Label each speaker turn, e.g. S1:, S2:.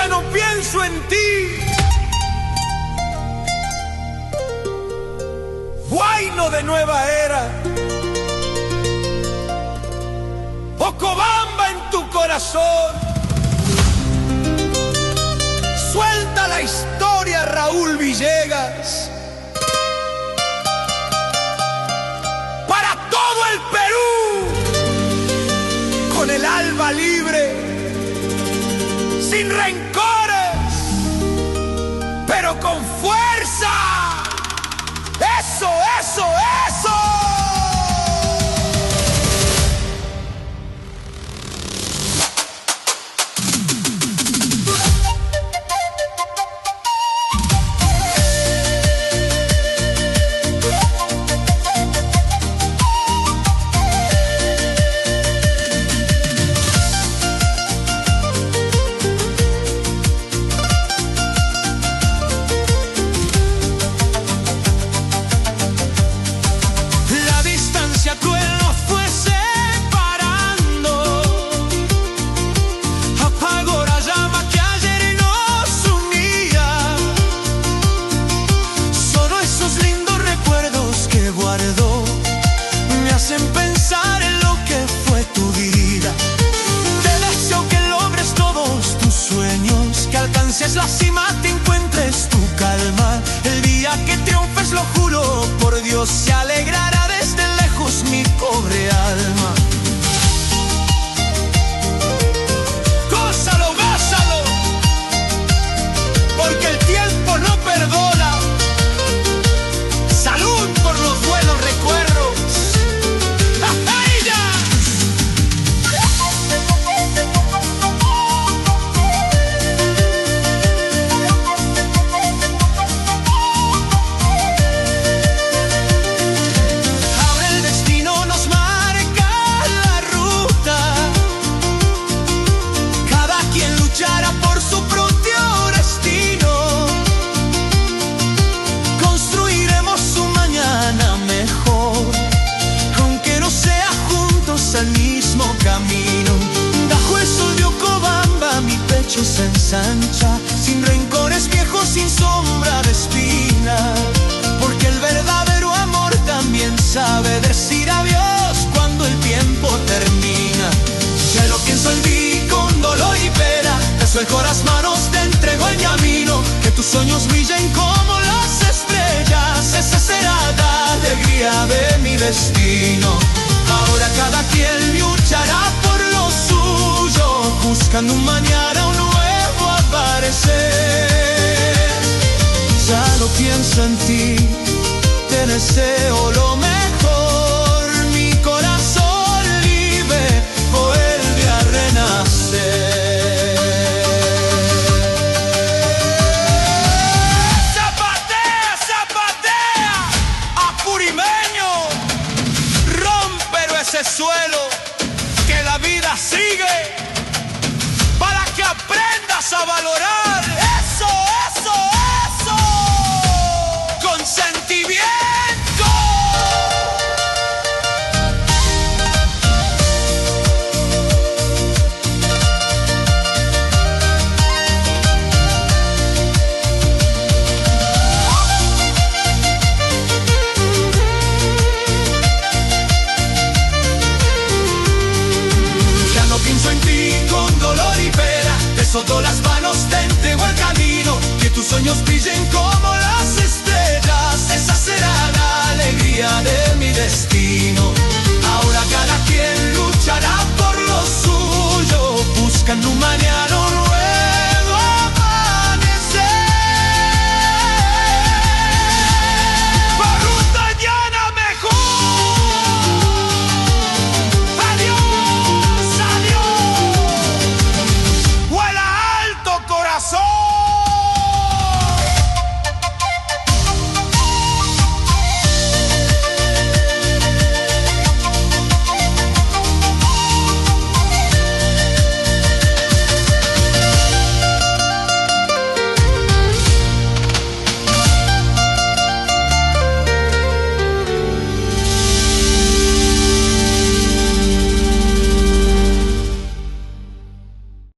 S1: no pienso en ti. Huayno de Nueva Era, Ocobamba en tu corazón. Suelta la historia, Raúl Villegas, para todo el Perú, con el alma libre, sin rencores, pero con fuerza. ¡Eso, eso, eso! Me hacen pensar en lo que fue tu vida. Te deseo que logres todos tus sueños, que alcances la cima, te encuentres tu calma. El día que triunfes, lo juro por Dios, se alegrará desde lejos mi pobre alma. Gózalo, gózalo, porque el tiempo no perdona. Salud por los buenos recuerdos. Al mismo camino, bajo el sol de Ocobamba mi pecho se ensancha, sin rencores viejos, sin sombra de espina, porque el verdadero amor también sabe decir adiós cuando el tiempo termina. Ya lo pienso en ti con dolor y pena, te suelto las manos, te entrego el camino, que tus sueños brillen como las estrellas, esa será la alegría de mi destino. Ahora cada quien luchará por lo suyo, buscando un mañana, un nuevo aparecer. Ya no pienso en ti, te deseo lo mejor. Mi corazón libre vuelve a renacer. ¡Zapatea, zapatea! ¡Apurimeño! Ese suelo, que la vida sigue, para que aprendas a valorar eso, eso, eso, con sentimiento. Pienso en ti con dolor y pena, te solto las manos, te entrego el camino, que tus sueños brillen como las estrellas, esa será la alegría de mi destino. Ahora cada quien luchará por lo suyo, buscando un mañana nuevo.